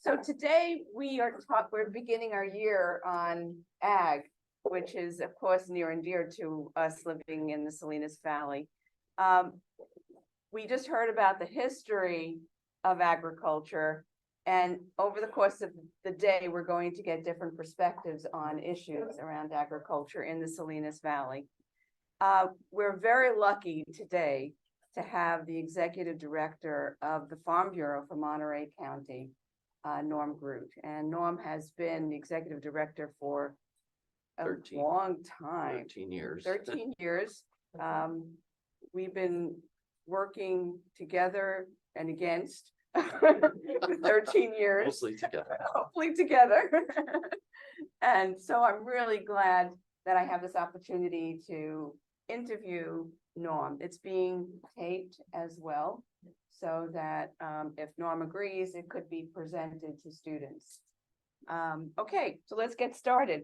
So today we're beginning our year on ag, which is of course near and dear to us living in the Salinas Valley. We just heard about the history of agriculture, and over the course of the day, we're going to get different perspectives on issues around agriculture in the Salinas Valley. We're very lucky today to have the executive director of the Farm Bureau for Monterey County, Norm Groot. And Norm has been the executive director for a long time. 13 years. 13 years. We've been working together and against for 13 years. Mostly together. Hopefully together. And so I'm really glad that I have this opportunity to interview Norm. It's being taped as well, so that if Norm agrees, it could be presented to students. Okay, so let's get started.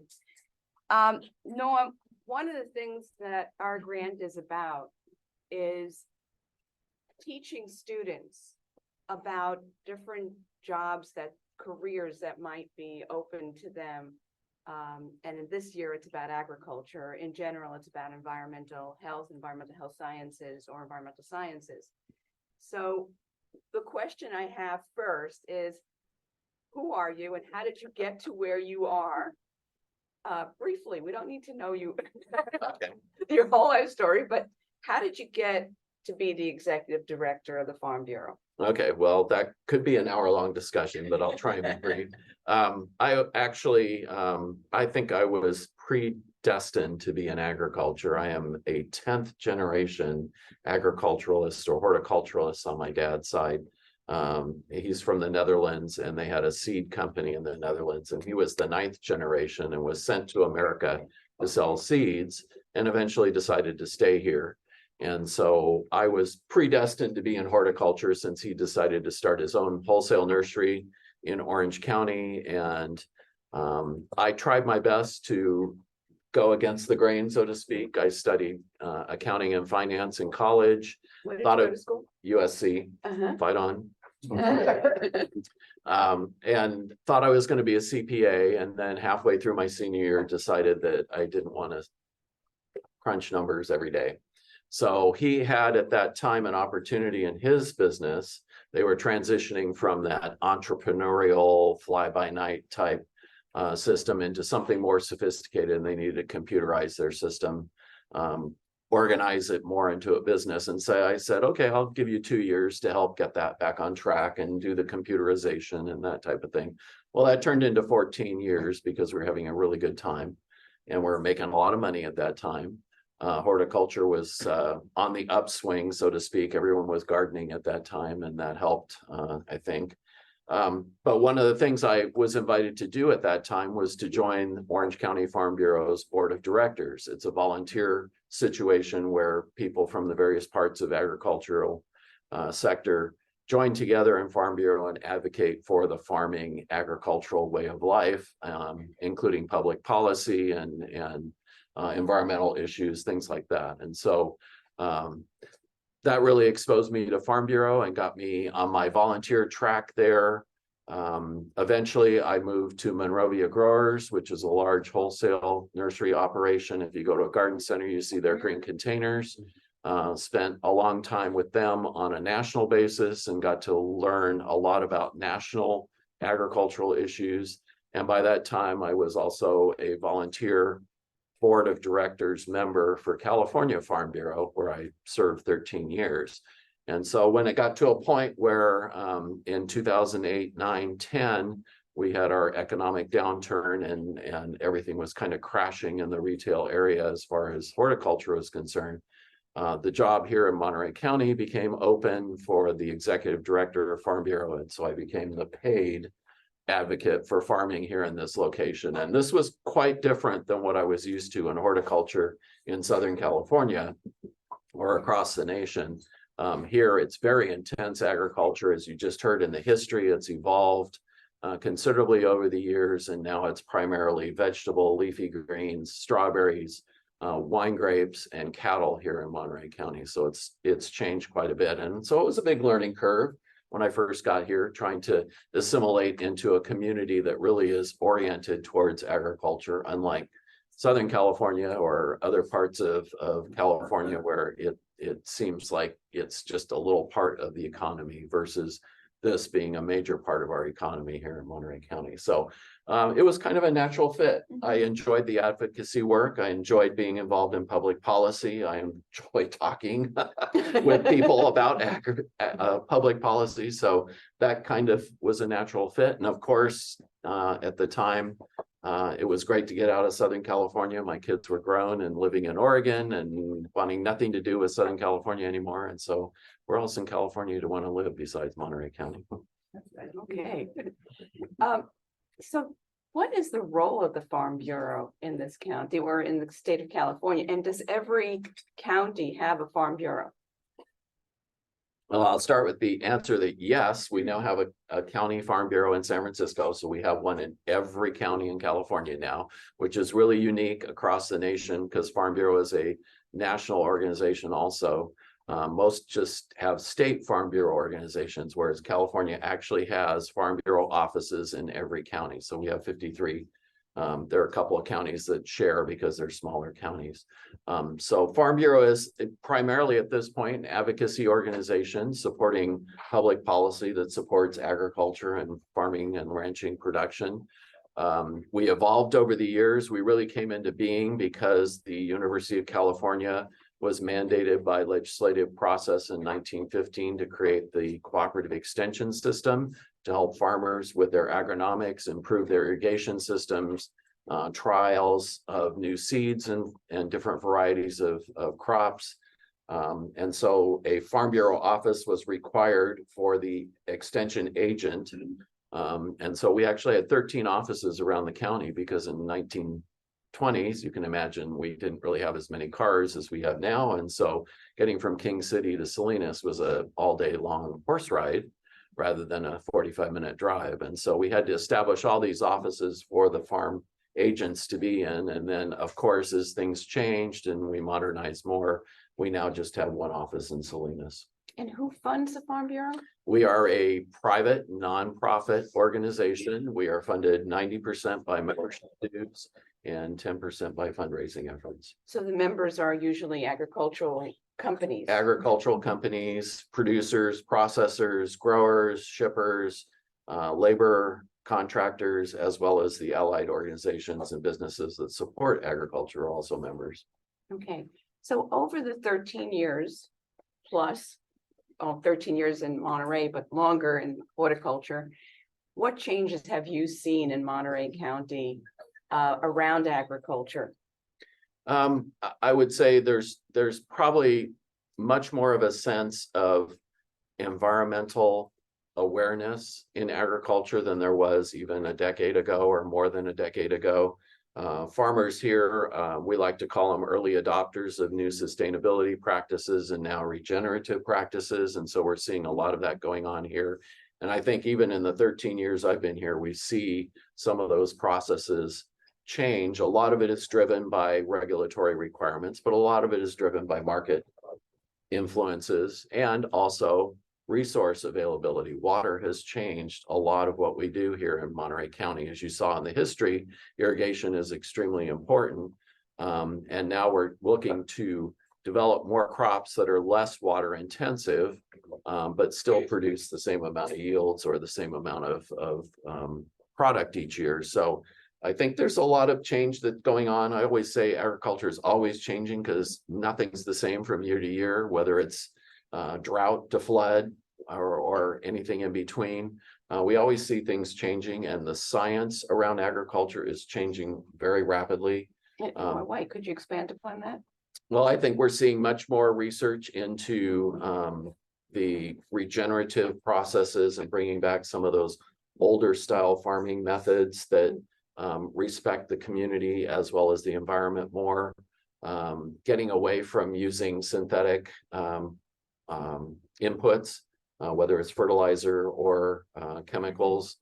Norm, one of the things that our grant is about is teaching students about different jobs, careers that might be open to them. And in this year, it's about agriculture. In general, it's about environmental health sciences, or environmental sciences. So the question I have first is, who are you and how did you get to where you are? Briefly, we don't need to know you, Okay. your whole life story, but how did you get to be the executive director of the Farm Bureau? Okay, well, that could be an hour-long discussion, but I'll try and be brief. I think I was predestined to be in agriculture. I am a 10th generation agriculturalist or horticulturalist on my dad's side. He's from the Netherlands, and they had a seed company in the Netherlands, and he was the 9th generation and was sent to America to sell seeds, and eventually decided to stay here. And so I was predestined to be in horticulture since he decided to start his own wholesale nursery in Orange County. And I tried my best to go against the grain, so to speak. I studied accounting and finance in college. Where did you go to school? USC, fight on. And thought I was going to be a CPA. And then halfway through my senior year, decided that I didn't want to crunch numbers every day. So he had at that time an opportunity in his business. They were transitioning from that entrepreneurial fly-by-night type system into something more sophisticated, and they needed to computerize their system, organize it more into a business. And so I said, okay, I'll give you 2 years to help get that back on track and do the computerization and that type of thing. Well, that turned into 14 years because we were having a really good time and we were making a lot of money at that time. Horticulture was on the upswing, so to speak. Everyone was gardening at that time, and that helped, I think. But one of the things I was invited to do at that time was to join Orange County Farm Bureau's board of directors. It's a volunteer situation where people from the various parts of agricultural sector join together in Farm Bureau and advocate for the farming agricultural way of life, including public policy and environmental issues, things like that. And so that really exposed me to Farm Bureau and got me on my volunteer track there. Eventually, I moved to Monrovia Growers, which is a large wholesale nursery operation. If you go to a garden center, you see their green containers. Spent a long time with them on a national basis and got to learn a lot about national agricultural issues. And by that time, I was also a volunteer board of directors member for California Farm Bureau, where I served 13 years. And so when it got to a point where in 2008, 9, 10, we had our economic downturn and everything was kind of crashing in the retail area as far as horticulture was concerned. The job here in Monterey County became open for the executive director of Farm Bureau. And so I became the paid advocate for farming here in this location. And this was quite different than what I was used to in horticulture in Southern California or across the nation. Here, it's very intense agriculture. As you just heard in the history, it's evolved considerably over the years, and now it's primarily vegetable, leafy greens, strawberries, wine grapes, and cattle here in Monterey County. So it's changed quite a bit. And so it was a big learning curve. when I first got here, trying to assimilate into a community that really is oriented towards agriculture, unlike Southern California or other parts of California where it seems like it's just a little part of the economy versus this being a major part of our economy here in Monterey County. So it was kind of a natural fit. I enjoyed the advocacy work. I enjoyed being involved in public policy. I enjoy talking with people about public policy. So that kind of was a natural fit. And of course, at the time, it was great to get out of Southern California. My kids were grown and living in Oregon and wanting nothing to do with Southern California anymore. And so where else in California to want to live besides Monterey County? Okay. So what is the role of the Farm Bureau in this county or in the state of California? And does every county have a Farm Bureau? Well, I'll start with the answer that yes, we now have a county farm bureau in San Francisco. So we have one in every county in California now, which is really unique across the nation because Farm Bureau is a national organization also. Most just have state farm bureau organizations, whereas California actually has farm bureau offices in every county. So we have 53. There are a couple of counties that share because they're smaller counties. So Farm Bureau is primarily at this point an advocacy organization supporting public policy that supports agriculture and farming and ranching production. We evolved over the years. We really came into being because the University of California was mandated by legislative process in 1915 to create the cooperative extension system to help farmers with their agronomics, improve their irrigation systems, trials of new seeds and different varieties of crops. And so a Farm Bureau office was required for the extension agent. And so we actually had 13 offices around the county because in 1920s, you can imagine we didn't really have as many cars as we have now. And so getting from King City to Salinas was a all day long horse ride rather than a 45-minute drive. And so we had to establish all these offices for the farm agents to be in. And then of course, as things changed and we modernized more, we now just have one office in Salinas. And who funds the Farm Bureau? We are a private nonprofit organization. We are funded 90% by membership dues and 10% by fundraising efforts. So the members are usually agricultural companies. Agricultural companies, producers, processors, growers, shippers, labor contractors, as well as the allied organizations and businesses that support agriculture are also members. Okay, so over the 13 years plus, 13 years in Monterey, but longer in horticulture, what changes have you seen in Monterey County around agriculture? I would say there's probably much more of a sense of environmental awareness in agriculture than there was even a decade ago or more than a decade ago. Farmers here, we like to call them early adopters of new sustainability practices and now regenerative practices. And so we're seeing a lot of that going on here. And I think even in the 13 years I've been here, we see some of those processes change. A lot of it is driven by regulatory requirements, but a lot of it is driven by market influences and also resource availability. Water has changed a lot of what we do here in Monterey County. As you saw in the history, irrigation is extremely important. And now we're looking to develop more crops that are less water intensive, but still produce the same amount of yields or the same amount of product each year. So I think there's a lot of change that's going on. I always say agriculture is always changing because nothing's the same from year to year, whether it's drought to flood or anything in between. We always see things changing, and the science around agriculture is changing very rapidly. Why? Could you expand upon that? Well, I think we're seeing much more research into the regenerative processes and bringing back some of those older style farming methods that respect the community as well as the environment more, getting away from using synthetic inputs, whether it's fertilizer or chemicals,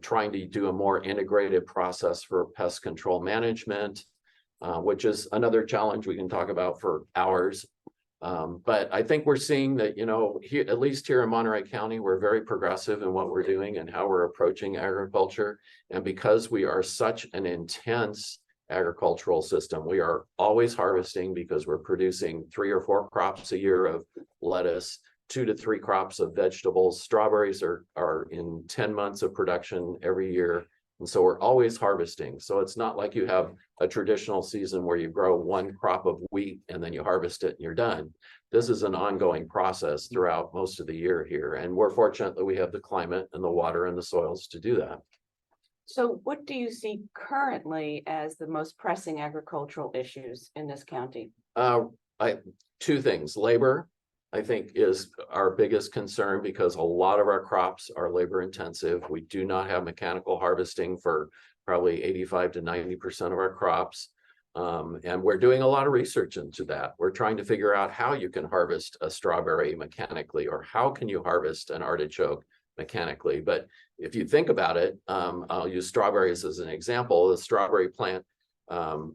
trying to do a more integrated process for pest control management, which is another challenge we can talk about for hours. But I think we're seeing that, you know, here, at least here in Monterey County, we're very progressive in what we're doing and how we're approaching agriculture. And because we are such an intense agricultural system, we are always harvesting because we're producing 3 or 4 crops a year of lettuce, 2 to 3 crops of vegetables. Strawberries are in 10 months of production every year. And so we're always harvesting. So it's not like you have a traditional season where you grow 1 crop of wheat and then you harvest it and you're done. This is an ongoing process throughout most of the year here. And we're fortunate that we have the climate and the water and the soils to do that. So what do you see currently as the most pressing agricultural issues in this county? 2 things. Labor, I think, is our biggest concern because a lot of our crops are labor intensive. We do not have mechanical harvesting for probably 85 to 90% of our crops. And we're doing a lot of research into that. We're trying to figure out how you can harvest a strawberry mechanically, or how can you harvest an artichoke mechanically. But if you think about it, I'll use strawberries as an example. The strawberry plant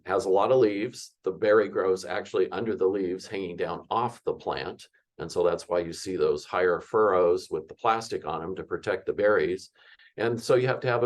has a lot of leaves. The berry grows actually under the leaves hanging down off the plant. And so that's why you see those higher furrows with the plastic on them to protect the berries. And so you have to have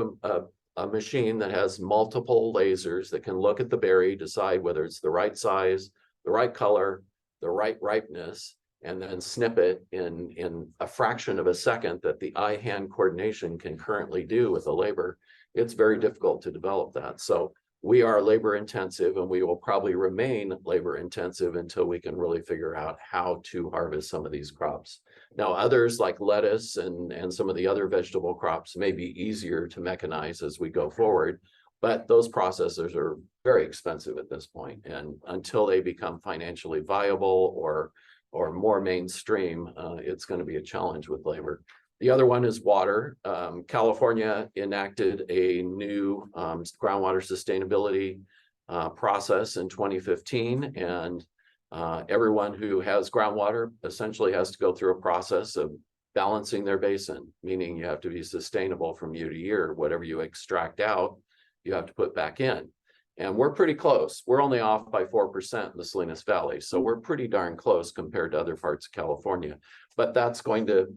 a machine that has multiple lasers that can look at the berry, decide whether it's the right size, the right color, the right ripeness, and then snip it in a fraction of a second that the eye-hand coordination can currently do with the labor. It's very difficult to develop that. So we are labor intensive, and we will probably remain labor intensive until we can really figure out how to harvest some of these crops. Now, others like lettuce and some of the other vegetable crops may be easier to mechanize as we go forward, but those processors are very expensive at this point. And until they become financially viable or more mainstream, it's going to be a challenge with labor. The other one is water. California enacted a new groundwater sustainability process in 2015, and everyone who has groundwater essentially has to go through a process of balancing their basin, meaning you have to be sustainable from year to year. Whatever you extract out, you have to put back in. And we're pretty close. We're only off by 4% in the Salinas Valley. So we're pretty darn close compared to other parts of California. But that's going to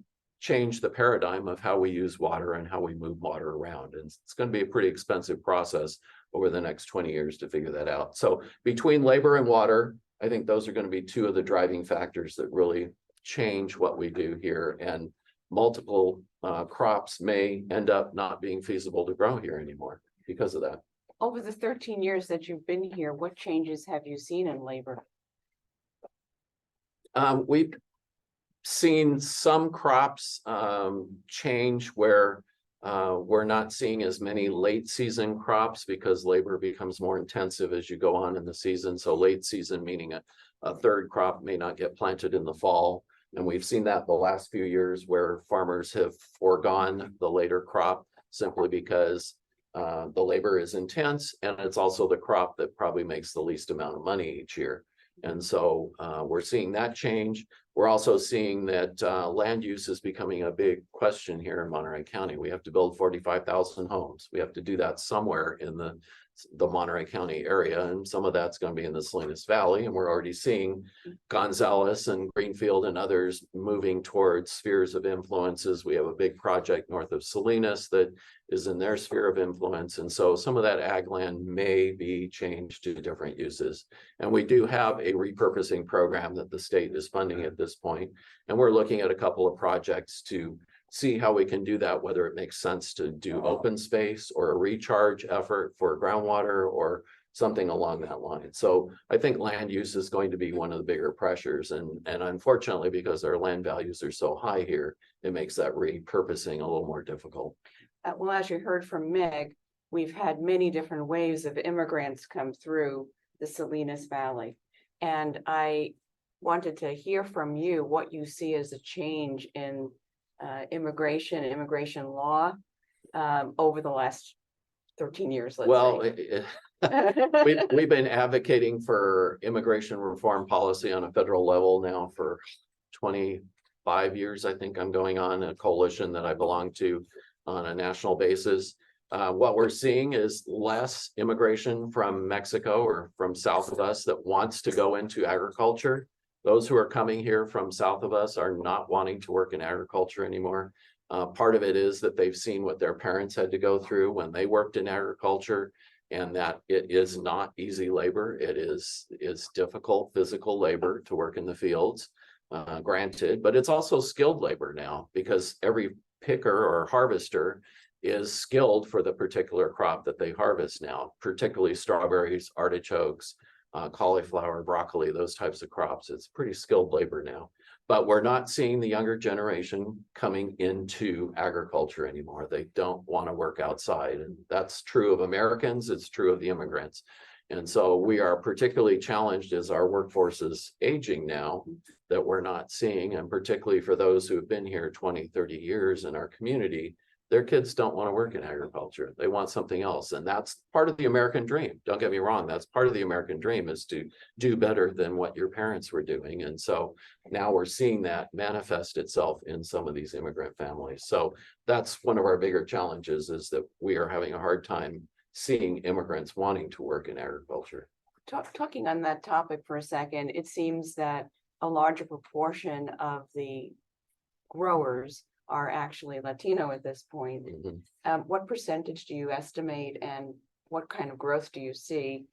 change the paradigm of how we use water and how we move water around. And it's going to be a pretty expensive process over the next 20 years to figure that out. So between labor and water, I think those are going to be 2 of the driving factors that really change what we do here. And multiple crops may end up not being feasible to grow here anymore because of that. Over the 13 years that you've been here, what changes have you seen in labor? We've seen some crops change where we're not seeing as many late season crops because labor becomes more intensive as you go on in the season. So late season meaning a 3rd crop may not get planted in the fall. And we've seen that the last few years where farmers have foregone the later crop simply because the labor is intense, and it's also the crop that probably makes the least amount of money each year. And so we're seeing that change. We're also seeing that land use is becoming a big question here in Monterey County. We have to build 45,000 homes. We have to do that somewhere in the Monterey County area, and some of that's going to be in the Salinas Valley. And we're already seeing Gonzales and Greenfield and others moving towards spheres of influences. We have a big project north of Salinas that is in their sphere of influence. And so some of that ag land may be changed to different uses. And we do have a repurposing program that the state is funding at this point. And we're looking at a couple of projects to see how we can do that, whether it makes sense to do open space or a recharge effort for groundwater or something along that line. So I think land use is going to be one of the bigger pressures. And unfortunately, because our land values are so high here, it makes that repurposing a little more difficult. Well, as you heard from Meg, we've had many different waves of immigrants come through the Salinas Valley. And I wanted to hear from you what you see as a change in immigration law over the last 13 years. Well, we've been advocating for immigration reform policy on a federal level now for 25 years. I think I'm going on a coalition that I belong to on a national basis. What we're seeing is less immigration from Mexico or from south of us that wants to go into agriculture. Those who are coming here from south of us are not wanting to work in agriculture anymore. Part of it is that they've seen what their parents had to go through when they worked in agriculture, and that it is not easy labor. It is difficult physical labor to work in the fields, granted, but it's also skilled labor now, because every picker or harvester is skilled for the particular crop that they harvest now, particularly strawberries, artichokes, cauliflower, broccoli, those types of crops. It's pretty skilled labor now. But we're not seeing the younger generation coming into agriculture anymore. They don't want to work outside. And that's true of Americans, it's true of the immigrants. And so we are particularly challenged as our workforce is aging now, that we're not seeing, and particularly for those who have been here 20, 30 years in our community, their kids don't want to work in agriculture. They want something else. And that's part of the American dream. Don't get me wrong. That's part of the American dream, is to do better than what your parents were doing. And so now we're seeing that manifest itself in some of these immigrant families. So that's one of our bigger challenges, is that we are having a hard time seeing immigrants wanting to work in agriculture. Talking on that topic for a second, it seems that a larger proportion of the growers are actually Latino at this point. Mm-hmm. What percentage do you estimate, and what kind of growth do you see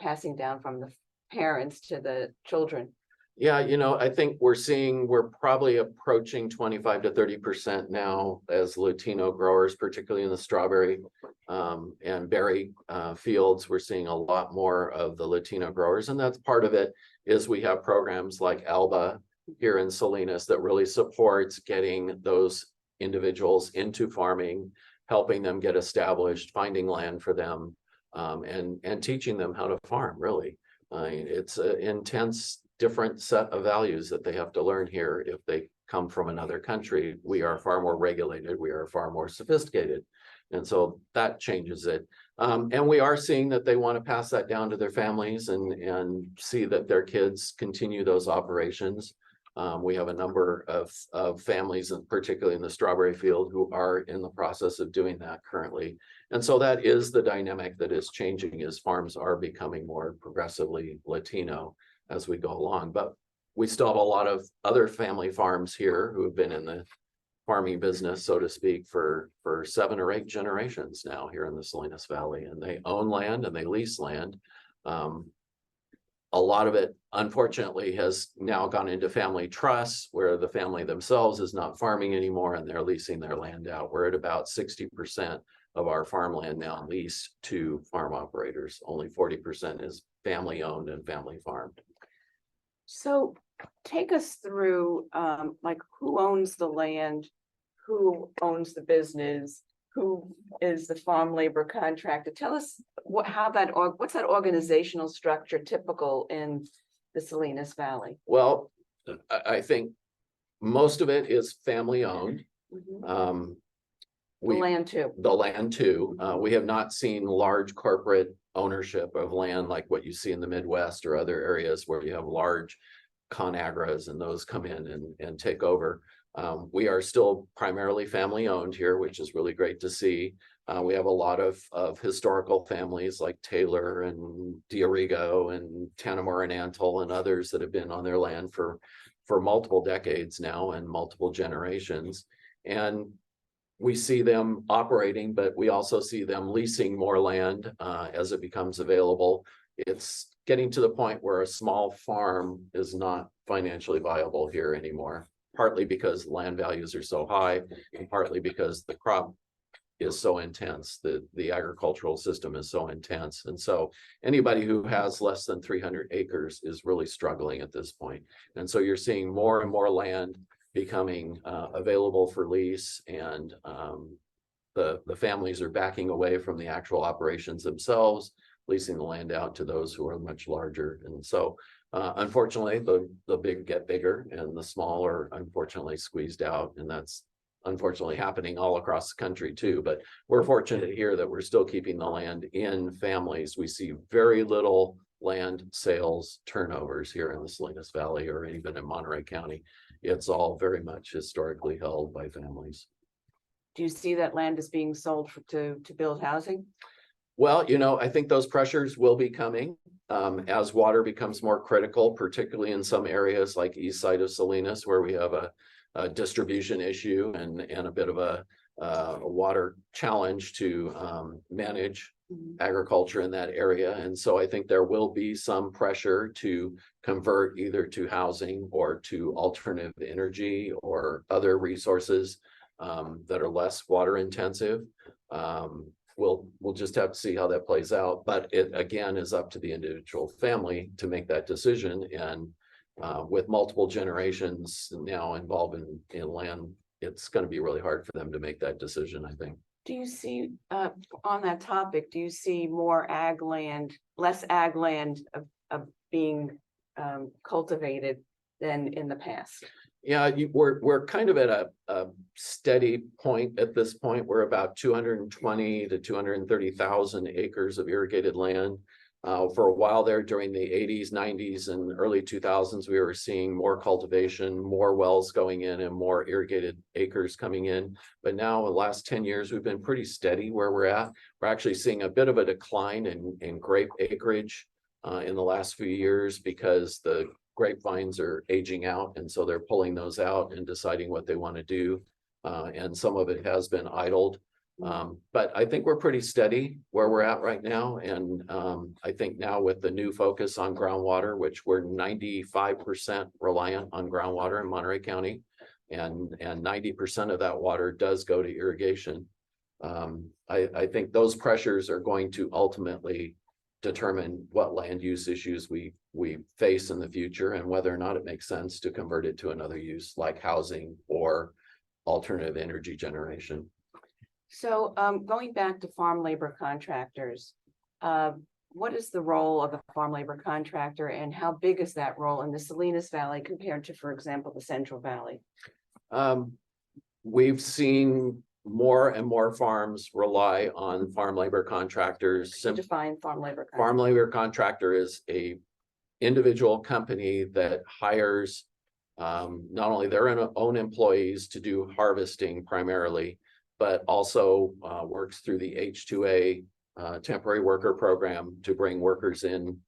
passing down from the parents to the children? Yeah, I think we're probably approaching 25 to 30% now as Latino growers, particularly in the strawberry and berry fields. We're seeing a lot more of the Latino growers, and that's part of it. Is we have programs like ALBA here in Salinas that really supports getting those individuals into farming, helping them get established, finding land for them, and teaching them how to farm, really. It's an intense, different set of values that they have to learn here if they come from another country. We are far more regulated, we are far more sophisticated. And so that changes it. And we are seeing that they want to pass that down to their families and see that their kids continue those operations. We have a number of families, and particularly in the strawberry field, who are in the process of doing that currently. And so that is the dynamic that is changing, is farms are becoming more progressively Latino as we go along. But we still have a lot of other family farms here who have been in the farming business, so to speak, for 7 or 8 generations now here in the Salinas Valley, and they own land and they lease land. A lot of it, unfortunately, has now gone into family trusts, where the family themselves is not farming anymore and they're leasing their land out. We're at about 60% of our farmland now leased to farm operators. Only 40% is family owned and family farmed. So take us through, like, who owns the land, who owns the business, who is the farm labor contractor? Tell us what's that organizational structure typical in the Salinas Valley? Well, I think most of it is family owned. The land too. The land too. We have not seen large corporate ownership of land like what you see in the Midwest or other areas where you have large ConAgras and those come in and take over. We are still primarily family owned here, which is really great to see. We have a lot of historical families like Taylor and Diorigo and Tanamor and Antle and others that have been on their land for multiple decades now and multiple generations. And we see them operating, but we also see them leasing more land as it becomes available. It's getting to the point where a small farm is not financially viable here anymore, partly because land values are so high and partly because the crop is so intense, the agricultural system is so intense. And so anybody who has less than 300 acres is really struggling at this point. And so you're seeing more and more land becoming available for lease, and the families are backing away from the actual operations themselves, leasing the land out to those who are much larger. And so unfortunately, the big get bigger and the small are unfortunately squeezed out. And that's unfortunately happening all across the country too. But we're fortunate here that we're still keeping the land in families. We see very little land sales turnovers here in the Salinas Valley or even in Monterey County. It's all very much historically held by families. Do you see that land is being sold to build housing? Well, I think those pressures will be coming as water becomes more critical, particularly in some areas like east side of Salinas, where we have a distribution issue and a bit of a water challenge to manage agriculture in that area. And so I think there will be some pressure to convert either to housing or to alternative energy or other resources that are less water intensive. We'll just have to see how that plays out, but it again is up to the individual family to make that decision. And with multiple generations now involved in land, it's going to be really hard for them to make that decision, I think. Do you see, on that topic, do you see more ag land, less ag land of being cultivated than in the past? Yeah, we're kind of at a steady point at this point. We're about 220 to 230,000 acres of irrigated land. For a while there during the 80s, 90s, and early 2000s, we were seeing more cultivation, more wells going in, and more irrigated acres coming in. But now, the last 10 years, we've been pretty steady where we're at. We're actually seeing a bit of a decline in grape acreage in the last few years because the grapevines are aging out, and so they're pulling those out and deciding what they want to do. And some of it has been idled. But I think we're pretty steady where we're at right now. And I think now with the new focus on groundwater, which we're 95% reliant on groundwater in Monterey County, and 90% of that water does go to irrigation. I think those pressures are going to ultimately determine what land use issues we face in the future and whether or not it makes sense to convert it to another use like housing or alternative energy generation. So going back to farm labor contractors, what is the role of the farm labor contractor and how big is that role in the Salinas Valley compared to, for example, the Central Valley? We've seen more and more farms rely on farm labor contractors. Define farm labor contractor. Farm labor contractor is a individual company that hires not only their own employees to do harvesting primarily, but also works through the H-2A temporary worker program to bring workers in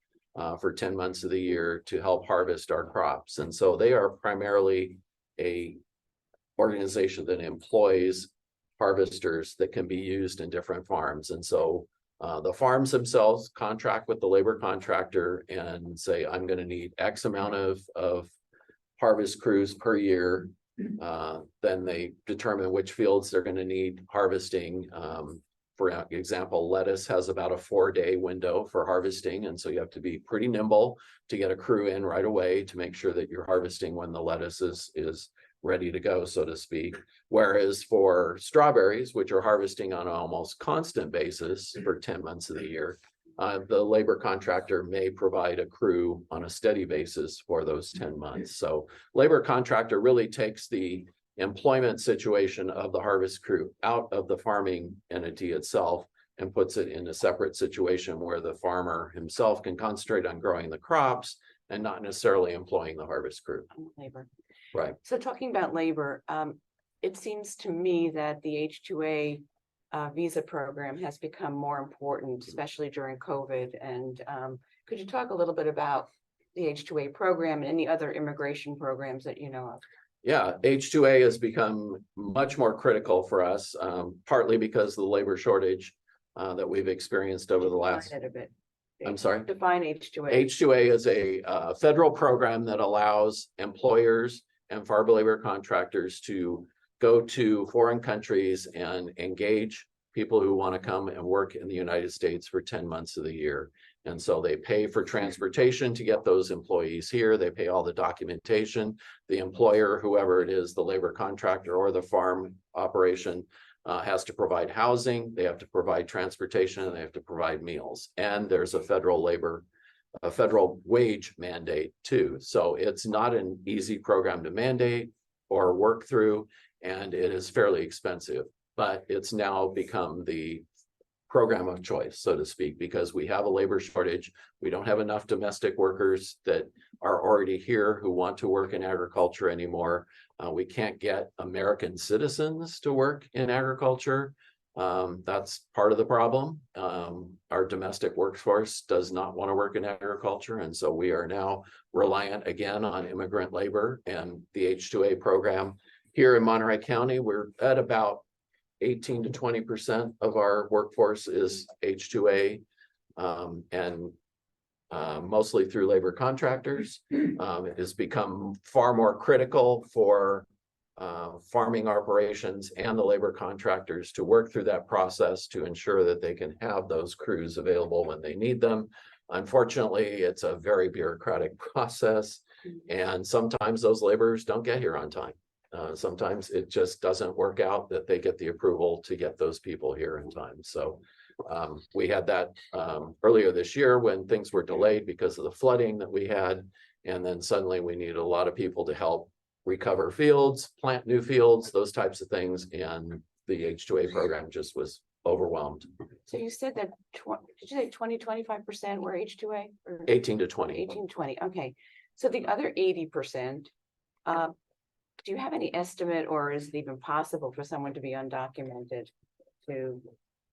for 10 months of the year to help harvest our crops. And so they are primarily a organization that employs harvesters that can be used in different farms. And so the farms themselves contract with the labor contractor and say, I'm going to need X amount of harvest crews per year. Then they determine which fields they're going to need harvesting. For example, lettuce has about a 4-day window for harvesting. And so you have to be pretty nimble to get a crew in right away to make sure that you're harvesting when the lettuce is ready to go, so to speak. Whereas for strawberries, which are harvesting on an almost constant basis for 10 months of the year, the labor contractor may provide a crew on a steady basis for those 10 months. So labor contractor really takes the employment situation of the harvest crew out of the farming entity itself and puts it in a separate situation where the farmer himself can concentrate on growing the crops and not necessarily employing the harvest crew. Labor. Right. So talking about labor, it seems to me that the H-2A visa program has become more important, especially during COVID. And could you talk a little bit about the H-2A program and any other immigration programs that you know of? Yeah, H-2A has become much more critical for us, partly because of the labor shortage that we've experienced over the last. Define it a bit. I'm sorry? Define H-2A. H-2A is a federal program that allows employers and farm labor contractors to go to foreign countries and engage people who want to come and work in the United States for 10 months of the year. And so they pay for transportation to get those employees here. They pay all the documentation. The employer, whoever it is, the labor contractor or the farm operation, has to provide housing. They have to provide transportation, and they have to provide meals. And there's a federal wage mandate too. So it's not an easy program to mandate or work through, and it is fairly expensive, but it's now become the program of choice, so to speak, because we have a labor shortage. We don't have enough domestic workers that are already here who want to work in agriculture anymore. We can't get American citizens to work in agriculture. That's part of the problem. Our domestic workforce does not want to work in agriculture. And so we are now reliant again on immigrant labor and the H-2A program. Here in Monterey County, we're at about 18 to 20% of our workforce is H-2A, and mostly through labor contractors. It has become far more critical for farming operations and the labor contractors to work through that process to ensure that they can have those crews available when they need them. Unfortunately, it's a very bureaucratic process, and sometimes those laborers don't get here on time. Sometimes it just doesn't work out that they get the approval to get those people here in time. So we had that earlier this year when things were delayed because of the flooding that we had. And then suddenly we needed a lot of people to help recover fields, plant new fields, those types of things. And the H-2A program just was overwhelmed. So you said that, did you say 25% were H-2A? 18 to 20. 18, 20, okay. So the other 80%, do you have any estimate, or is it even possible for someone to be undocumented to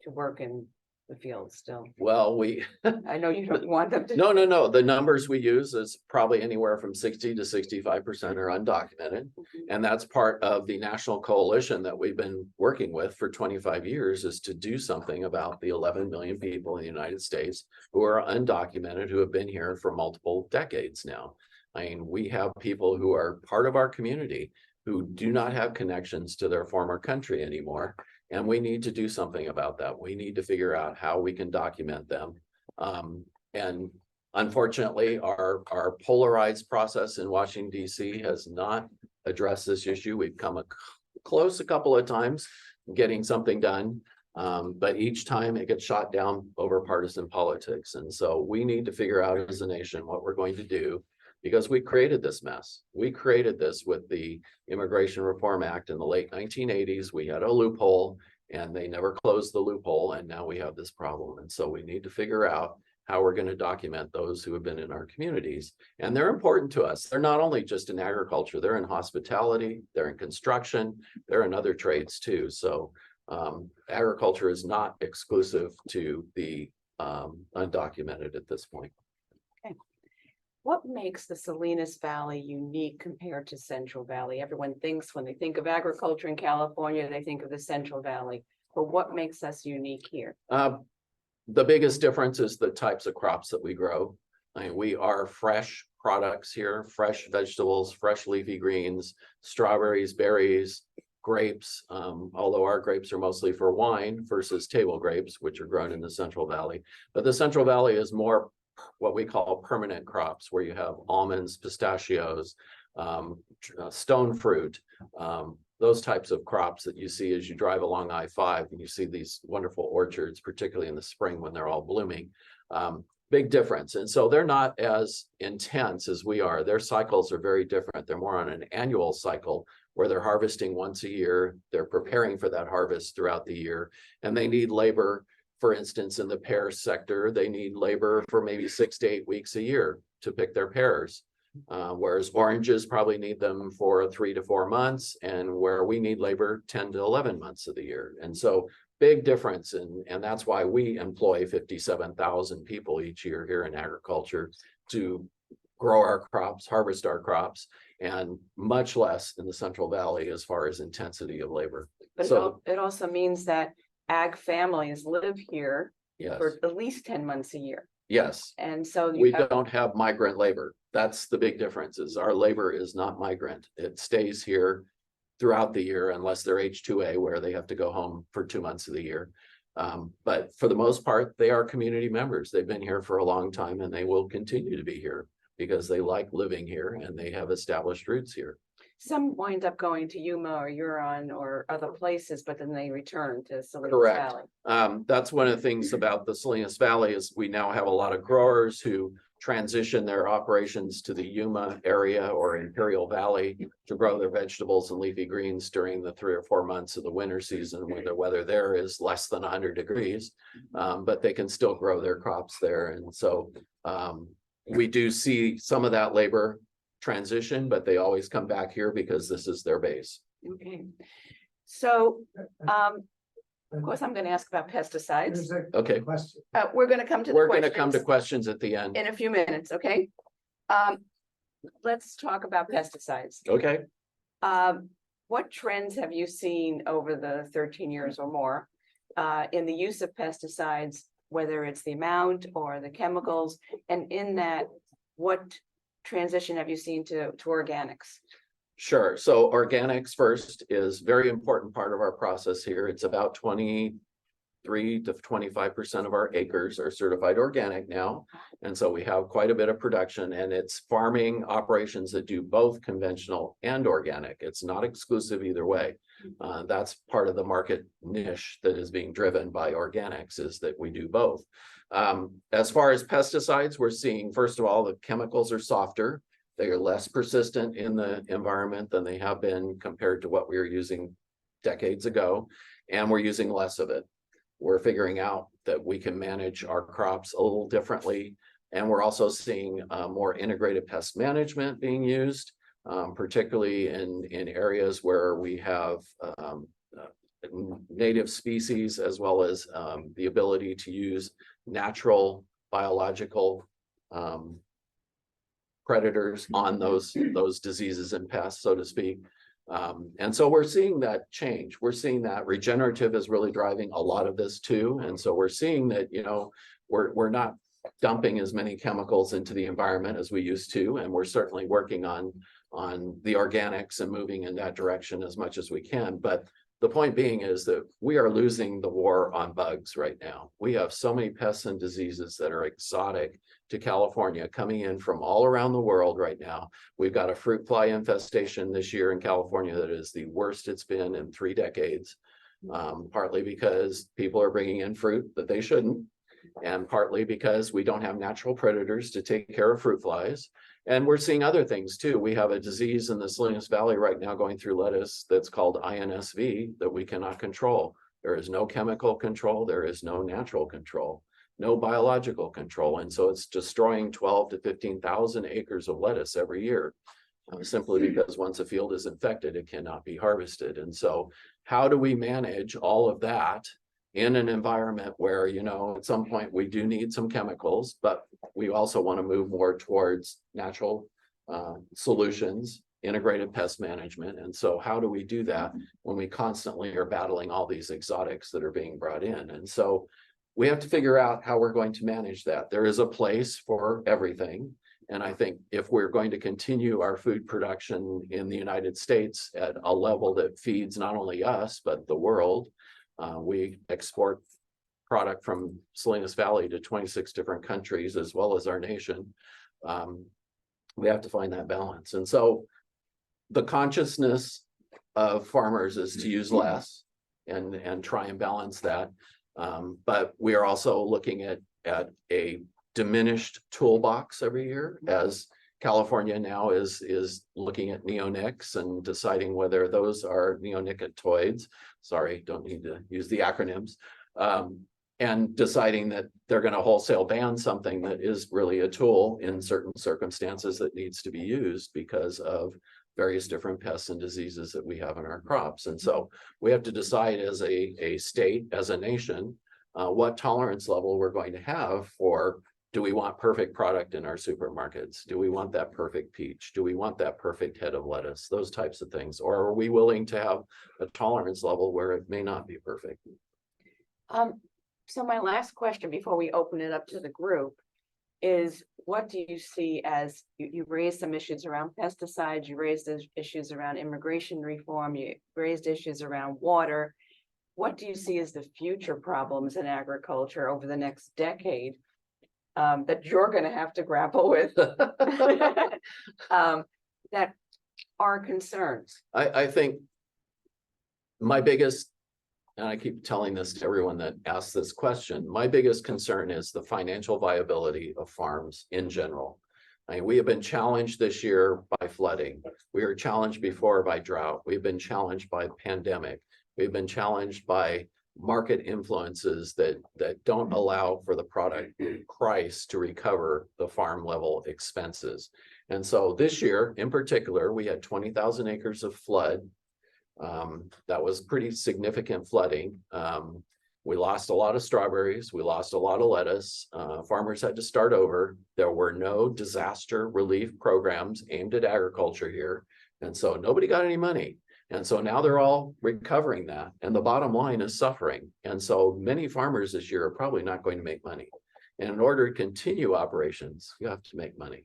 work in the field still? Well, I know you don't want them to. No. The numbers we use is probably anywhere from 60 to 65% are undocumented. And that's part of the national coalition that we've been working with for 25 years, is to do something about the 11 million people in the United States who are undocumented, who have been here for multiple decades now. I mean, we have people who are part of our community who do not have connections to their former country anymore. And we need to do something about that. We need to figure out how we can document them. And unfortunately, our polarized process in Washington, D.C. has not addressed this issue. We've come close a couple of times getting something done, but each time it gets shot down over partisan politics. And so we need to figure out as a nation what we're going to do, because we created this mess. We created this with the Immigration Reform Act in the late 1980s. We had a loophole and they never closed the loophole. And now we have this problem. And so we need to figure out how we're going to document those who have been in our communities. And they're important to us. They're not only just in agriculture, they're in hospitality, they're in construction, they're in other trades too. So agriculture is not exclusive to the undocumented at this point. What makes the Salinas Valley unique compared to Central Valley? Everyone thinks when they think of agriculture in California, they think of the Central Valley. But what makes us unique here? The biggest difference is the types of crops that we grow. I mean, we are fresh products here, fresh vegetables, fresh leafy greens, strawberries, berries, grapes, although our grapes are mostly for wine versus table grapes, which are grown in the Central Valley. But the Central Valley is more what we call permanent crops, where you have almonds, pistachios, stone fruit, those types of crops that you see as you drive along I-5, and you see these wonderful orchards, particularly in the spring when they're all blooming. Big difference. And so they're not as intense as we are. Their cycles are very different. They're more on an annual cycle where they're harvesting once a year. They're preparing for that harvest throughout the year, and they need labor. For instance, in the pear sector, they need labor for maybe 6 to 8 weeks a year to pick their pears. Whereas oranges probably need them for 3 to 4 months, and where we need labor 10 to 11 months of the year. And so big difference. And that's why we employ 57,000 people each year here in agriculture to grow our crops, harvest our crops, and much less in the Central Valley as far as intensity of labor. But so it also means that ag families live here yes, for at least 10 months a year. yes. And so We don't have migrant labor. That's the big difference, is our labor is not migrant. It stays here throughout the year unless they're H-2A, where they have to go home for 2 months of the year. But for the most part, they are community members. They've been here for a long time, and they will continue to be here because they like living here and they have established roots here. Some wind up going to Yuma or Huron or other places, but then they return to Salinas Correct. Valley. That's one of the things about the Salinas Valley is we now have a lot of growers who transition their operations to the Yuma area or Imperial Valley to grow their vegetables and leafy greens during the 3 or 4 months of the winter season when the weather there is less than 100 degrees, but they can still grow their crops there. And so we do see some of that labor transition, but they always come back here because this is their base. Okay. So Of course, I'm gonna ask about pesticides. There's a Okay, question. We're gonna come to the we're gonna come to questions questions at the end. in a few minutes, okay? Let's talk about pesticides. Okay, What trends have you seen over the 13 years or more in the use of pesticides, whether it's the amount or the chemicals? And in that, what transition have you seen to organics? sure. So organics first is very important part of our process here. It's about 23 to 25% of our acres are certified organic now. And so we have quite a bit of production, and it's farming operations that do both conventional and organic. It's not exclusive either way. That's part of the market niche that is being driven by organics, is that we do both. As far as pesticides, we're seeing, first of all, the chemicals are softer. They are less persistent in the environment than they have been compared to what we were using decades ago, and we're using less of it. We're figuring out that we can manage our crops a little differently. And we're also seeing more integrated pest management being used, particularly in areas where we have native species, as well as the ability to use natural biological predators on those diseases and pests, so to speak. And so we're seeing that change. We're seeing that regenerative is really driving a lot of this too. And so we're seeing that, you know, we're not dumping as many chemicals into the environment as we used to. And we're certainly working on the organics and moving in that direction as much as we can. But the point being is that we are losing the war on bugs right now. We have so many pests and diseases that are exotic to California, coming in from all around the world right now. We've got a fruit fly infestation this year in California that is the worst it's been in 3 decades, partly because people are bringing in fruit that they shouldn't, and partly because we don't have natural predators to take care of fruit flies. And we're seeing other things too. We have a disease in the Salinas Valley right now going through lettuce that's called INSV that we cannot control. There is no chemical control. There is no natural control, no biological control. And so it's destroying 12 to 15,000 acres of lettuce every year, simply because once a field is infected, it cannot be harvested. And so how do we manage all of that in an environment where, you know, at some point we do need some chemicals, but we also want to move more towards natural solutions, integrated pest management. And so how do we do that when we constantly are battling all these exotics that are being brought in? And so we have to figure out how we're going to manage that. There is a place for everything. And I think if we're going to continue our food production in the United States at a level that feeds not only us, but the world, we export product from Salinas Valley to 26 different countries, as well as our nation. We have to find that balance. And so the consciousness of farmers is to use less and try and balance that. But we are also looking at a diminished toolbox every year, as California now is looking at neonics and deciding whether those are neonicotinoids. Sorry, don't need to use the acronyms. And deciding that they're going to wholesale ban something that is really a tool in certain circumstances that needs to be used because of various different pests and diseases that we have in our crops. And so we have to decide as a state, as a nation, what tolerance level we're going to have for, do we want perfect product in our supermarkets? Do we want that perfect peach? Do we want that perfect head of lettuce? Those types of things. Or are we willing to have a tolerance level where it may not be perfect? So my last question before we open it up to the group is, what do you see as, you raised some issues around pesticides, you raised issues around immigration reform, you raised issues around water. What do you see as the future problems in agriculture over the next decade that you're going to have to grapple with that are concerns? I think my biggest, and I keep telling this to everyone that asks this question, my biggest concern is the financial viability of farms in general. I mean, we have been challenged this year by flooding. We were challenged before by drought. We've been challenged by pandemic. We've been challenged by market influences that don't allow for the product price to recover the farm level expenses. And so this year in particular, we had 20,000 acres of flood. That was pretty significant flooding. We lost a lot of strawberries. We lost a lot of lettuce. Farmers had to start over. There were no disaster relief programs aimed at agriculture here. And so nobody got any money. And so now they're all recovering that. And the bottom line is suffering. And so many farmers this year are probably not going to make money. And in order to continue operations, you have to make money.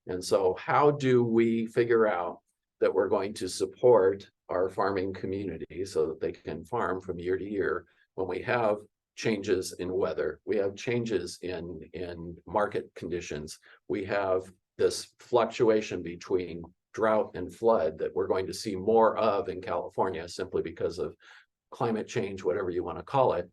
And so how do we figure out that we're going to support our farming community so that they can farm from year to year when we have changes in weather, we have changes in market conditions, we have this fluctuation between drought and flood that we're going to see more of in California simply because of climate change, whatever you want to call it.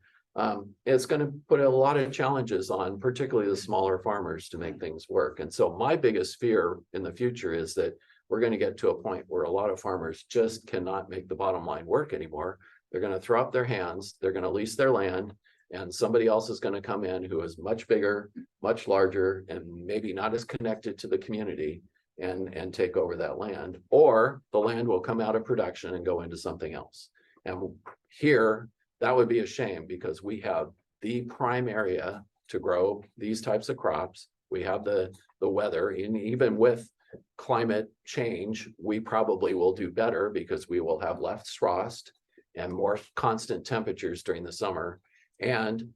It's going to put a lot of challenges on particularly the smaller farmers to make things work. And so my biggest fear in the future is that we're going to get to a point where a lot of farmers just cannot make the bottom line work anymore. They're going to throw up their hands, they're going to lease their land, and somebody else is going to come in who is much bigger, much larger, and maybe not as connected to the community and take over that land. Or the land will come out of production and go into something else. And here, that would be a shame because we have the prime area to grow these types of crops. We have the weather, and even with climate change, we probably will do better because we will have less frost and more constant temperatures during the summer, and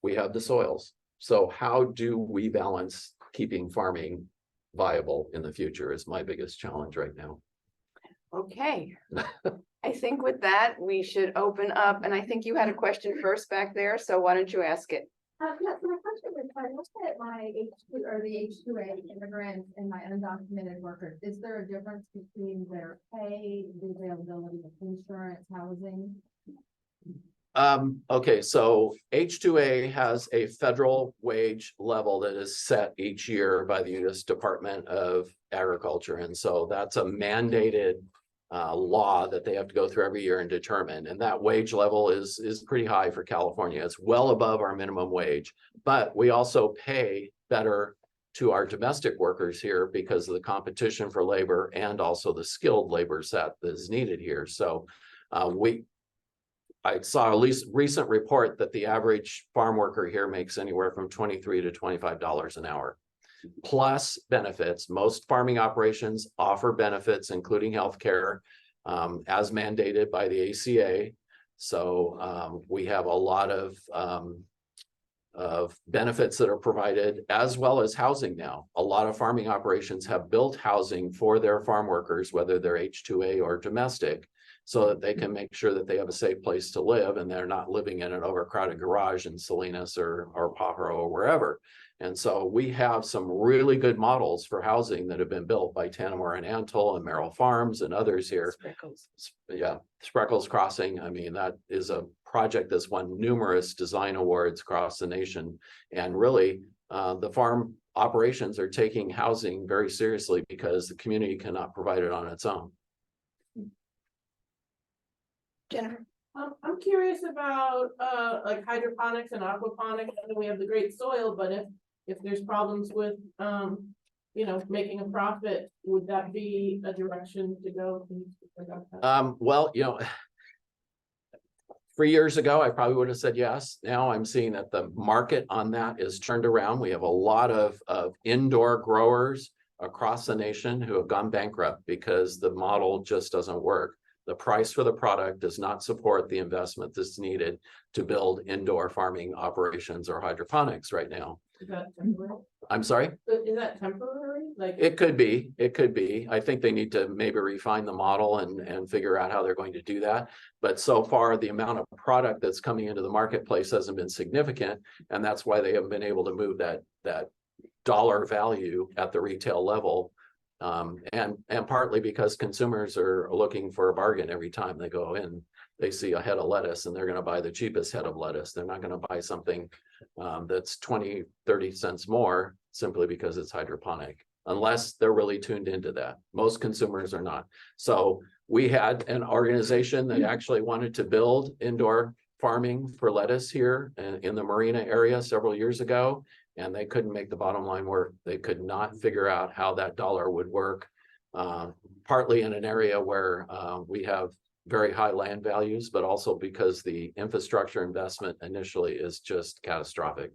we have the soils. So how do we balance keeping farming viable in the future is my biggest challenge right now. Okay. I think with that, we should open up, and I think you had a question first back there, so why don't you ask it? Yes, my question is, I looked at my H2 or the H2A immigrants and my undocumented workers. Is there a difference between their pay, the availability of insurance, housing? Okay, so H2A has a federal wage level that is set each year by the U.S. Department of Agriculture. And so that's a mandated law that they have to go through every year and determine. And that wage level is pretty high for California. It's well above our minimum wage, but we also pay better to our domestic workers here because of the competition for labor and also the skilled labor set that is needed here. So I saw a least recent report that the average farm worker here makes anywhere from $23 to $25 an hour, plus benefits. Most farming operations offer benefits, including healthcare, as mandated by the ACA. So we have a lot of benefits that are provided, as well as housing now. A lot of farming operations have built housing for their farm workers, whether they're H2A or domestic, so that they can make sure that they have a safe place to live and they're not living in an overcrowded garage in Salinas or Pajaro or wherever. And so we have some really good models for housing that have been built by Tanimura and Antle and Merrill Farms and others here. Sprinkles. Yeah, Spreckles Crossing. I mean, that is a project that's won numerous design awards across the nation. And really, the farm operations are taking housing very seriously because the community cannot provide it on its own. Jennifer? I'm curious about like hydroponics and aquaponics. I know we have the great soil, but if there's problems with you know, making a profit, would that be a direction to go? Can you speak about that? Well, you know, 3 years ago, I probably would have said yes. Now I'm seeing that the market on that is turned around. We have a lot of indoor growers across the nation who have gone bankrupt because the model just doesn't work. The price for the product does not support the investment that's needed to build indoor farming operations or hydroponics right now. Is that temporary? I'm sorry? Is that temporary? Like It could be. It could be. I think they need to maybe refine the model and figure out how they're going to do that. But so far, the amount of product that's coming into the marketplace hasn't been significant. And that's why they haven't been able to move that dollar value at the retail level. And partly because consumers are looking for a bargain every time they go in. They see a head of lettuce and they're going to buy the cheapest head of lettuce. They're not going to buy something that's 20, 30 cents more simply because it's hydroponic, unless they're really tuned into that. Most consumers are not. So we had an organization that actually wanted to build indoor farming for lettuce here in the Marina area several years ago, and they couldn't make the bottom line work. They could not figure out how that dollar would work Partly in an area where we have very high land values, but also because the infrastructure investment initially is just catastrophic.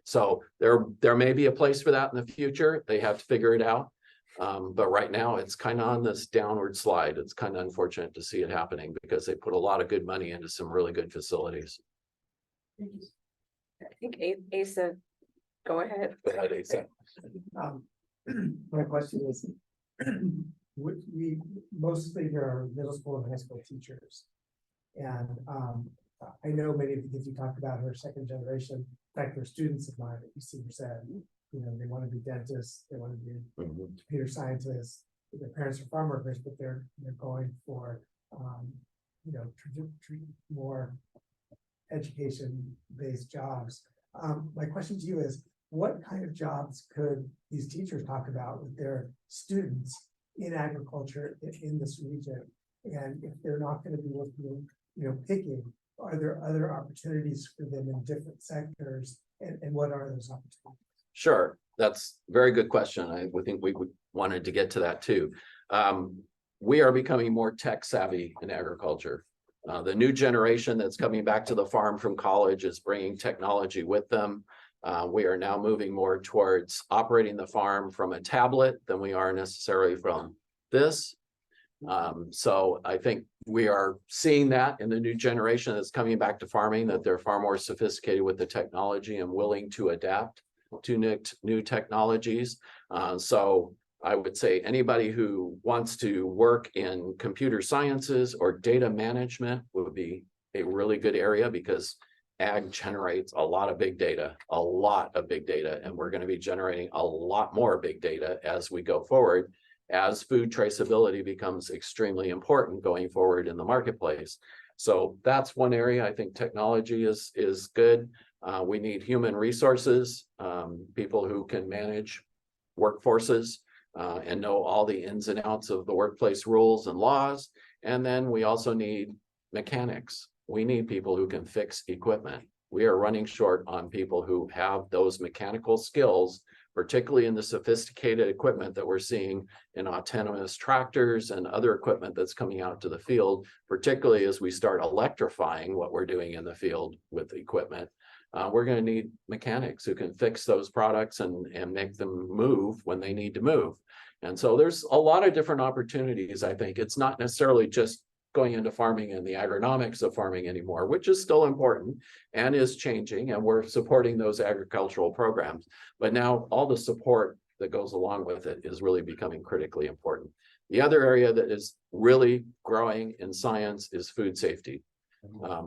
So there may be a place for that in the future. They have to figure it out. But right now it's kind of on this downward slide. It's kind of unfortunate to see it happening because they put a lot of good money into some really good facilities. I think Asa, go ahead. Go ahead, Asa. My question is, we mostly there are middle school and high school teachers. And I know many of the kids you talked about are second generation. In fact, they're students of mine that you see said, you know, they want to be dentists, they want to be computer scientists. Their parents are farm workers, but they're going for you know, more education-based jobs. My question to you is, what kind of jobs could these teachers talk about with their students in agriculture in this region? And if they're not going to be working, you know, picking, are there other opportunities for them in different sectors? And what are those opportunities? Sure, that's a very good question. I would think we wanted to get to that too. We are becoming more tech savvy in agriculture. The new generation that's coming back to the farm from college is bringing technology with them. We are now moving more towards operating the farm from a tablet than we are necessarily from this. So I think we are seeing that in the new generation that's coming back to farming, that they're far more sophisticated with the technology and willing to adapt to new technologies. So I would say anybody who wants to work in computer sciences or data management would be a really good area, because ag generates a lot of big data, and we're going to be generating a lot more big data as we go forward, as food traceability becomes extremely important going forward in the marketplace. So that's one area I think technology is good. We need human resources, people who can manage workforces and know all the ins and outs of the workplace rules and laws. And then we also need mechanics. We need people who can fix equipment. We are running short on people who have those mechanical skills, particularly in the sophisticated equipment that we're seeing in autonomous tractors and other equipment that's coming out to the field, particularly as we start electrifying what we're doing in the field with equipment. We're going to need mechanics who can fix those products and make them move when they need to move. And so there's a lot of different opportunities. I think it's not necessarily just going into farming and the agronomics of farming anymore, which is still important and is changing, and we're supporting those agricultural programs. But now all the support that goes along with it is really becoming critically important. The other area that is really growing in science is food safety.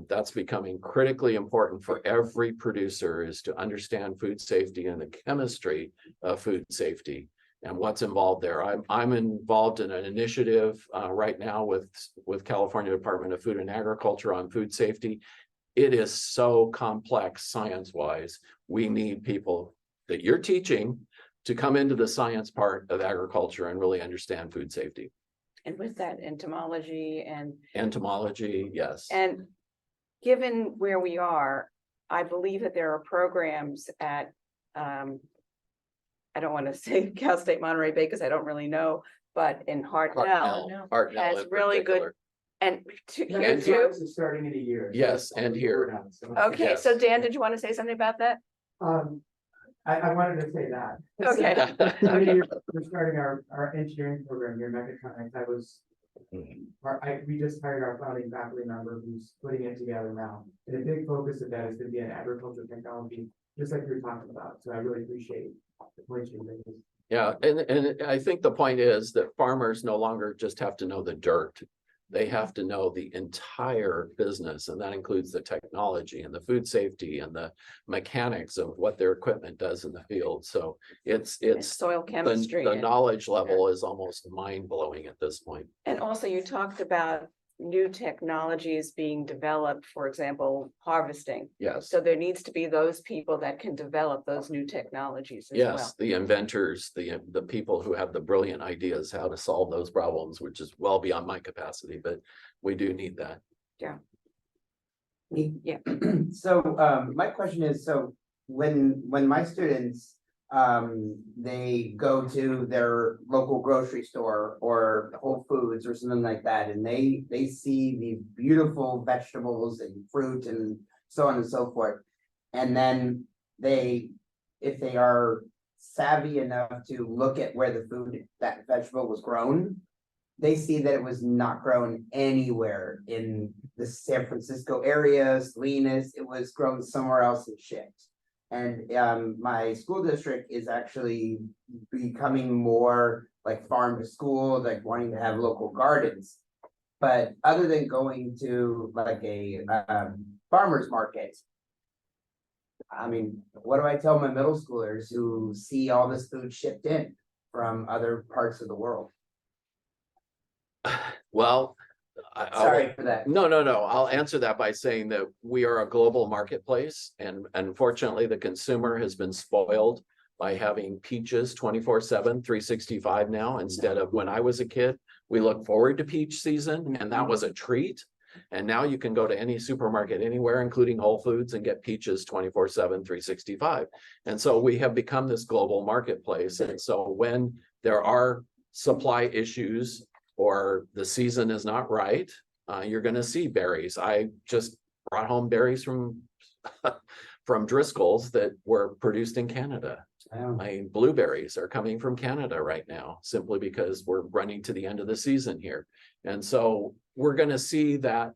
That's becoming critically important for every producer, is to understand food safety and the chemistry of food safety and what's involved there. I'm involved in an initiative right now with California Department of Food and Agriculture on food safety. It is so complex science-wise. We need people that you're teaching to come into the science part of agriculture and really understand food safety. And with that entomology and Entomology, yes. And given where we are, I believe that there are programs at, I don't want to say Cal State Monterey Bay because I don't really know, but in Hartnell. Hartnell That's in really good. particular. And Yeah, here it's too. starting in a year. Yes, and here. Okay, Yes. so Dan, did you want to say something about that? I wanted to say that. Okay. Okay. We're starting our engineering program here, mechatronics. We just hired our founding faculty member who's putting it together now. And a big focus of that is going to be in agricultural technology, just like we were talking about. So I really appreciate the point you made. Yeah, and I think the point is that farmers no longer just have to know the dirt. They have to know the entire business, and that includes the technology and the food safety and the mechanics of what their equipment does in the field. So it's Soil chemistry. the and- knowledge level is almost mind-blowing at this point. And also you talked about new technologies being developed, for example, harvesting. Yes. So there needs to be those people that can develop those new technologies as well. Yes, the inventors, the people who have the brilliant ideas how to solve those problems, which is well beyond my capacity, but we do need that. Yeah. So my question is, so when my students they go to their local grocery store or Whole Foods or something like that, and they see the beautiful vegetables and fruit and so on and so forth. And then if they are savvy enough to look at where the food, that vegetable was grown, they see that it was not grown anywhere in the San Francisco area, Salinas. It was grown somewhere else and shipped. And my school district is actually becoming more like farm to school, like wanting to have local gardens. But other than going to like a farmer's market, I mean, what do I tell my middle schoolers who see all this food shipped in from other parts of the world? Well, Sorry for that. No, I'll answer that by saying that we are a global marketplace, and unfortunately, the consumer has been spoiled by having peaches 24/7, 365 now, instead of when I was a kid, we looked forward to peach season and that was a treat. And now you can go to any supermarket anywhere, including Whole Foods, and get peaches 24/7, 365. And so we have become this global marketplace. And so when there are supply issues or the season is not right, you're going to see berries. I just brought home berries from from Driscoll's that were produced in Canada. I mean, blueberries are coming from Canada right now, simply because we're running to the end of the season here. And so we're going to see that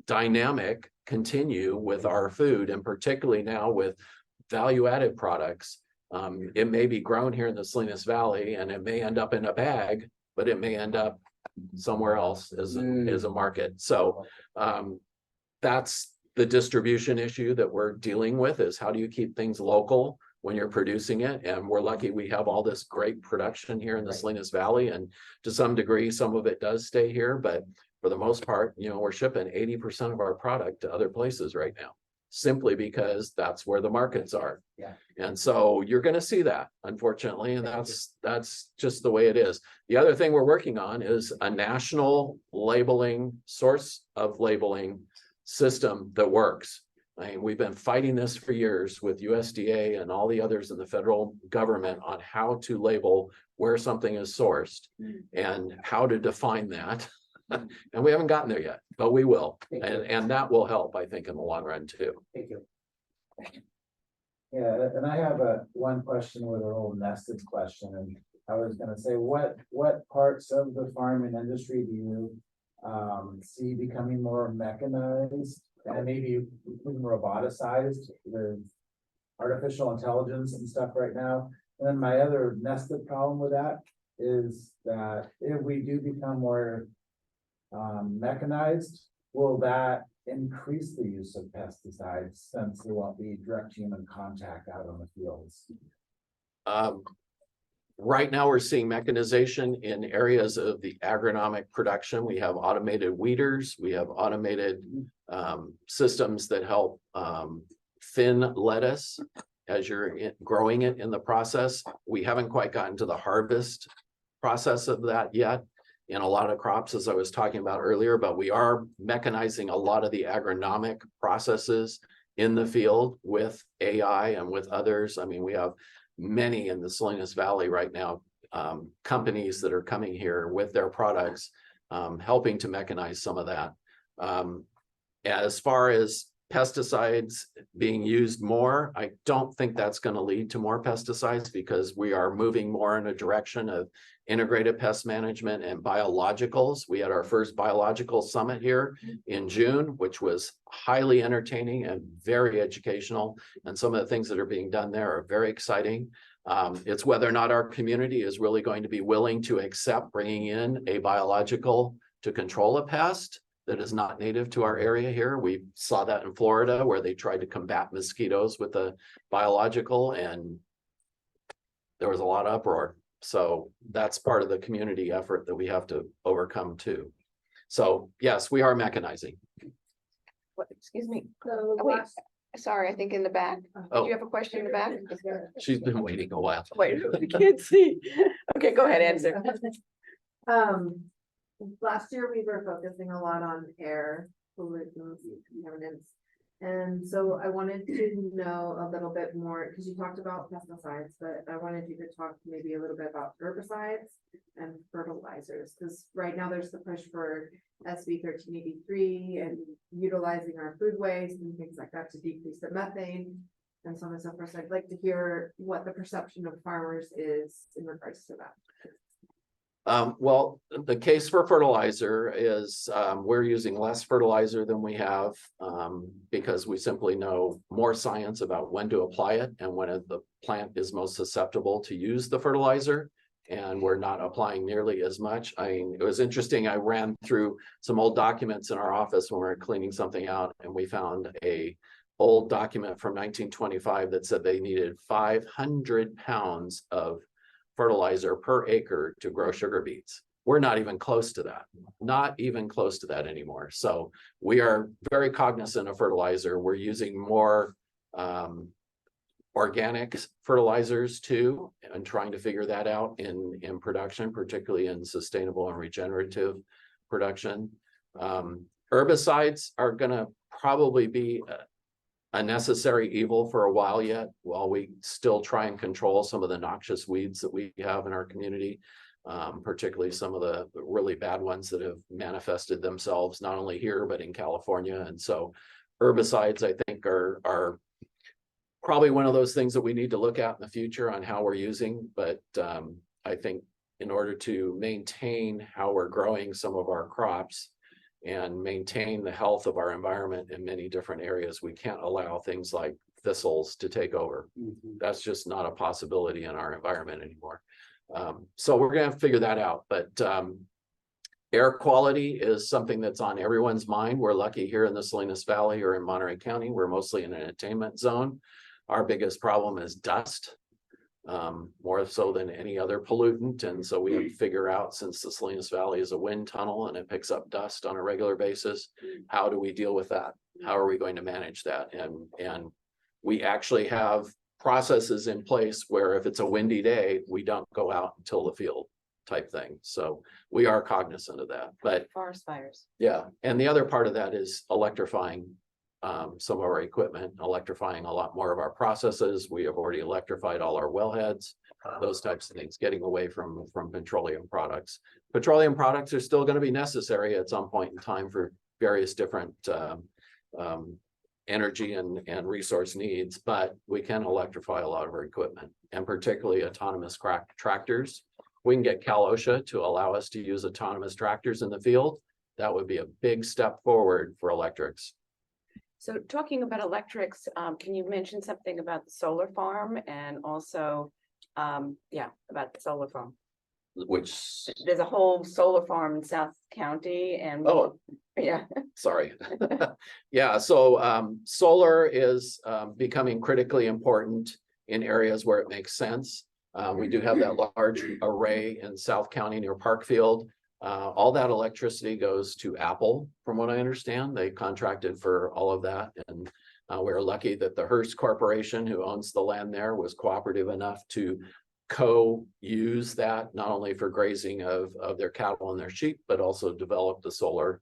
dynamic continue with our food, and particularly now with value-added products. It may be grown here in the Salinas Valley and it may end up in a bag, but it may end up somewhere else as a market. So that's the distribution issue that we're dealing with, is how do you keep things local when you're producing it? And we're lucky we have all this great production here in the Salinas Valley, and to some degree, some of it does stay here, but for the most part, you know, we're shipping 80% of our product to other places right now, simply because that's where the markets are. Yeah. And so you're going to see that, unfortunately, and that's just the way it is. The other thing we're working on is a national labeling, source of labeling system that works. I mean, we've been fighting this for years with USDA and all the others in the federal government on how to label where something is sourced and how to define that. And we haven't gotten there yet, but we will. And that will help, I think, in the long run too. Thank you. Yeah, and I have one question with an old nested question, and I was gonna say, what parts of the farming industry do you see becoming more mechanized and maybe even roboticized with artificial intelligence and stuff right now? And then my other nested problem with that is that if we do become more mechanized, will that increase the use of pesticides, since there won't be direct human contact out on the fields? Right now, we're seeing mechanization in areas of the agronomic production. We have automated weeders. We have automated systems that help thin lettuce as you're growing it in the process. We haven't quite gotten to the harvest process of that yet in a lot of crops, as I was talking about earlier, but we are mechanizing a lot of the agronomic processes in the field with AI and with others. I mean, we have many in the Salinas Valley right now, companies that are coming here with their products, helping to mechanize some of that. As far as pesticides being used more, I don't think that's going to lead to more pesticides, because we are moving more in a direction of integrated pest management and biologicals. We had our first biological summit here in June, which was highly entertaining and very educational. And some of the things that are being done there are very exciting. It's whether or not our community is really going to be willing to accept bringing in a biological to control a pest that is not native to our area here. We saw that in Florida, where they tried to combat mosquitoes with a biological, and there was a lot of uproar. So that's part of the community effort that we have to overcome too. So yes, we are mechanizing. What, excuse me. So Wait, last, sorry, I think in the back. Do Oh, you have a question in the back? she's been waiting a while. Wait, we can't see. Okay, go ahead, answer. Last year we were focusing a lot on air pollutants, contaminants. And so I wanted to know a little bit more, because you talked about pesticides, but I wanted you to talk maybe a little bit about herbicides and fertilizers, because right now there's the push for SB 1383 and utilizing our food waste and things like that to decrease the methane and so on and so forth. So I'd like to hear what the perception of farmers is in regards to that. Well, the case for fertilizer is, we're using less fertilizer than we have, because we simply know more science about when to apply it and when the plant is most susceptible to use the fertilizer. And we're not applying nearly as much. I mean, it was interesting. I ran through some old documents in our office when we were cleaning something out, and we found a old document from 1925 that said they needed 500 pounds of fertilizer per acre to grow sugar beets. We're not even close to that, not even close to that anymore. So we are very cognizant of fertilizer. We're using more organic fertilizers too, and trying to figure that out in production, particularly in sustainable and regenerative production. Herbicides are going to probably be a necessary evil for a while yet, while we still try and control some of the noxious weeds that we have in our community, particularly some of the really bad ones that have manifested themselves not only here but in California. And so herbicides, I think, are probably one of those things that we need to look at in the future on how we're using. But I think in order to maintain how we're growing some of our crops and maintain the health of our environment in many different areas, we can't allow things like thistles to take over. That's just not a possibility in our environment anymore. So we're gonna have to figure that out. But air quality is something that's on everyone's mind. We're lucky here in the Salinas Valley or in Monterey County. We're mostly in an attainment zone. Our biggest problem is dust, more so than any other pollutant. And so we have to figure out, since the Salinas Valley is a wind tunnel and it picks up dust on a regular basis, how do we deal with that? How are we going to manage that? And we actually have processes in place where if it's a windy day, we don't go out and till the field type thing. So we are cognizant of that. But Forest fires. yeah, and the other part of that is electrifying some of our equipment, electrifying a lot more of our processes. We have already electrified all our wellheads, those types of things, getting away from petroleum products. Petroleum products are still going to be necessary at some point in time for various different energy and resource needs, but we can electrify a lot of our equipment, and particularly autonomous tractors. We can get Cal OSHA to allow us to use autonomous tractors in the field. That would be a big step forward for electrics. So talking about electrics, can you mention something about the solar farm and also, about the solar farm? Which, There's a whole solar farm in South County and. oh, Yeah. sorry. Yeah, so solar is becoming critically important in areas where it makes sense. We do have that large array in South County near Parkfield. All that electricity goes to Apple, from what I understand. They contracted for all of that. And we're lucky that the Hearst Corporation, who owns the land there, was cooperative enough to co-use that, not only for grazing of their cattle and their sheep, but also develop the solar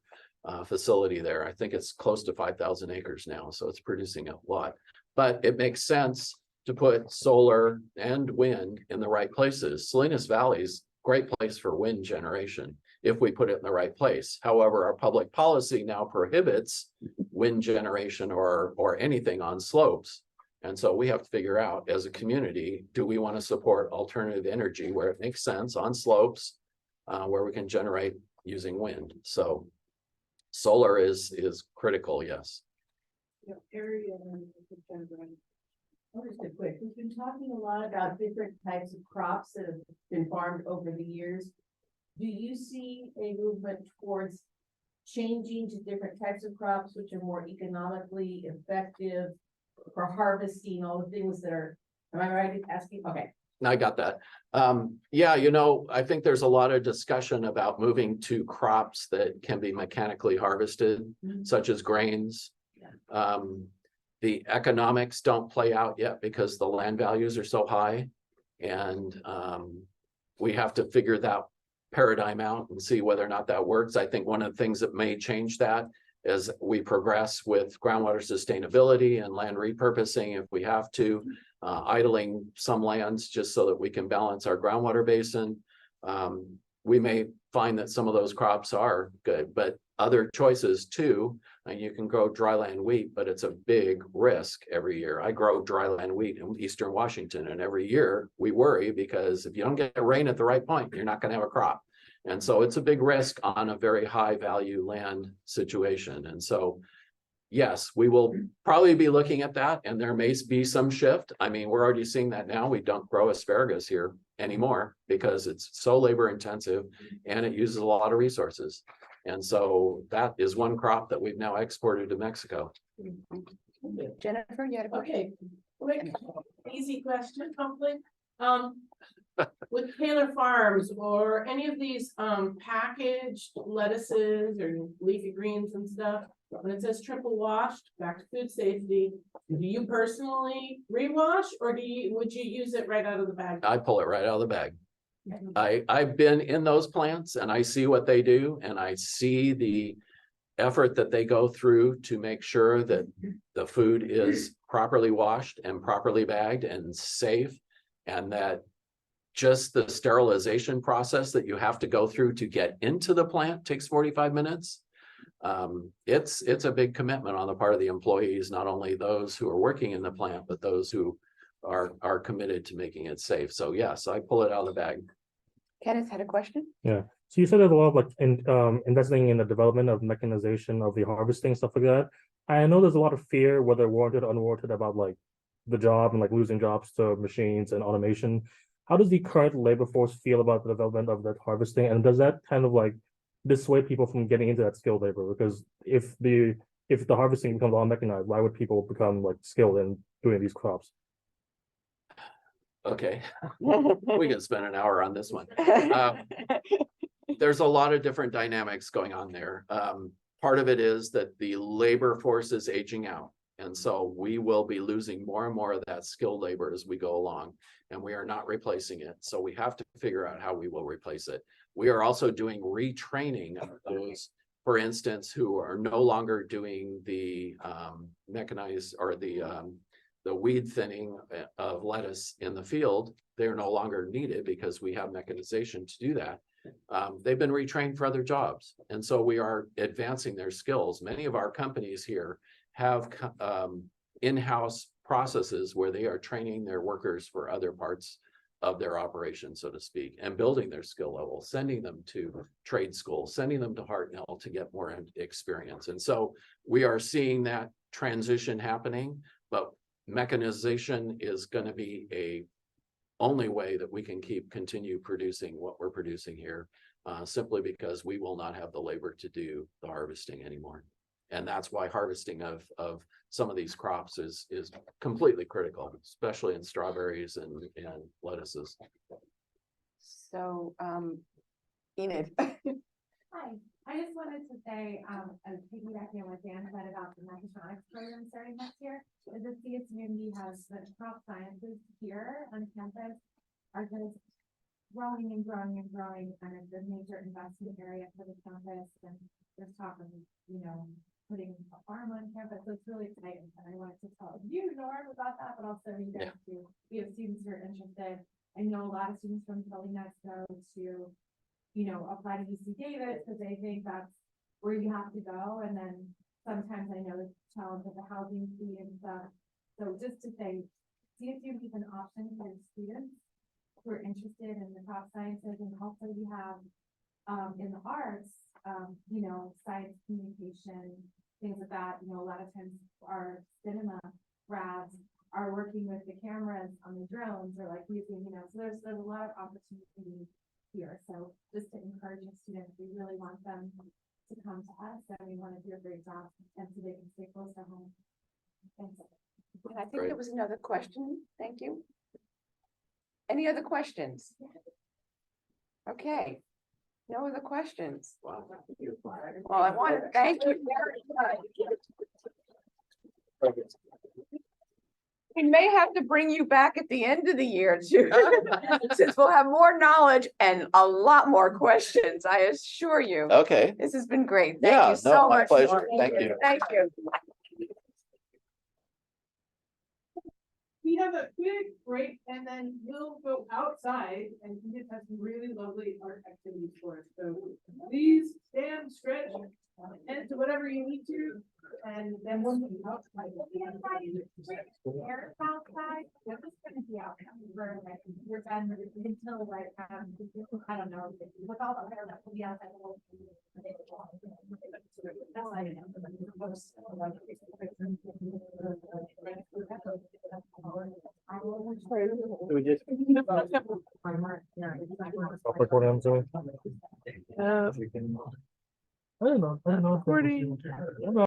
facility there. I think it's close to 5,000 acres now, so it's producing a lot. But it makes sense to put solar and wind in the right places. Salinas Valley's a great place for wind generation if we put it in the right place. However, our public policy now prohibits wind generation or anything on slopes. And so we have to figure out as a community, do we want to support alternative energy where it makes sense on slopes, where we can generate using wind? So solar is critical, yes. Just a quick, we've been talking a lot about different types of crops that have been farmed over the years. Do you see a movement towards changing to different types of crops which are more economically effective for harvesting, all the things that are, am I right in asking? Okay. I got that. Yeah, you know, I think there's a lot of discussion about moving to crops that can be mechanically harvested, such as grains. The economics don't play out yet because the land values are so high, and we have to figure that paradigm out and see whether or not that works. I think one of the things that may change that as we progress with groundwater sustainability and land repurposing, if we have to, idling some lands just so that we can balance our groundwater basin. We may find that some of those crops are good, but other choices too. And you can grow dryland wheat, but it's a big risk every year. I grow dryland wheat in Eastern Washington, and every year we worry because if you don't get rain at the right point, you're not going to have a crop. And so it's a big risk on a very high value land situation. And so, yes, we will probably be looking at that, and there may be some shift. I mean, we're already seeing that now. We don't grow asparagus here anymore because it's so labor intensive and it uses a lot of resources. And so that is one crop that we've now exported to Mexico. Jennifer, you had a question? Okay, quick, easy question, hopefully. With Taylor Farms or any of these packaged lettuces or leafy greens and stuff, when it says triple washed, back to food safety, do you personally rewash or would you use it right out of the bag? I pull it right out of the bag. I've been in those plants and I see what they do, and I see the effort that they go through to make sure that the food is properly washed and properly bagged and safe, and that just the sterilization process that you have to go through to get into the plant takes 45 minutes. It's a big commitment on the part of the employees, not only those who are working in the plant, but those who are committed to making it safe. So yes, I pull it out of the bag. Kenneth had a question? Yeah. So you said there's a lot of like investing in the development of mechanization of the harvesting, stuff like that. I know there's a lot of fear, whether warranted or unwarranted, about like the job and like losing jobs to machines and automation. How does the current labor force feel about the development of that harvesting? And does that kind of like dissuade people from getting into that skilled labor? Because if the harvesting becomes all mechanized, why would people become like skilled in doing these crops? Okay, we can spend an hour on this one. There's a lot of different dynamics going on there. Part of it is that the labor force is aging out. And so we will be losing more and more of that skilled labor as we go along, and we are not replacing it. So we have to figure out how we will replace it. We are also doing retraining of those, for instance, who are no longer doing the mechanized or the weed thinning of lettuce in the field. They're no longer needed because we have mechanization to do that. They've been retrained for other jobs. And so we are advancing their skills. Many of our companies here have in-house processes where they are training their workers for other parts of their operation, so to speak, and building their skill level, sending them to trade school, sending them to Hartnell to get more experience. And so we are seeing that transition happening, but mechanization is going to be a only way that we can continue producing what we're producing here, simply because we will not have the labor to do the harvesting anymore. And that's why harvesting of some of these crops is completely critical, especially in strawberries and lettuces. So, Enid. Hi, I just wanted to say, as piggybacking on what Dan said about the mechatronics program starting next year, is the CSUMD has the crop sciences here on campus are just growing and growing and growing, and it's a major investment area for the campus, and there's talk of, putting a farm on campus, so it's really exciting, and I wanted to tell you, Norm, about that, but also you guys too. We have students who are interested. I know a lot of students from Telenext go to, apply to UC Davis because they think that's where you have to go, and then sometimes I know the challenge of the housing fee and stuff. So just to say, CSU is an option for students who are interested in the crop sciences, and also we have in the arts, science communication, things like that. A lot of times our cinema grads are working with the cameras on the drones, or like using, so there's a lot of opportunity here. So just to encourage students, we really want them to come to us, and we want to do a great job, and so they can stay close to home. Thanks. And I think there was another question. Thank you. Any other questions? Okay. No other questions. Wow. Well, I want to thank you very much. We may have to bring you back at the end of the year too, since we'll have more knowledge and a lot more questions, I assure you. Okay, This has been great. Yeah, Thank you no, so my much. pleasure. Norm. Thank you. Thank you. We have a quick break and then we'll go outside and Edith has some really lovely art activities for us. So please stand, stretch, and do whatever you need to, and then we'll be outside. Air outside, they're just gonna be out, we're like, we're done until like, I don't know, with all the hair that will be outside. That's why I we just. Stop recording, I'm sorry. I don't know. I don't know.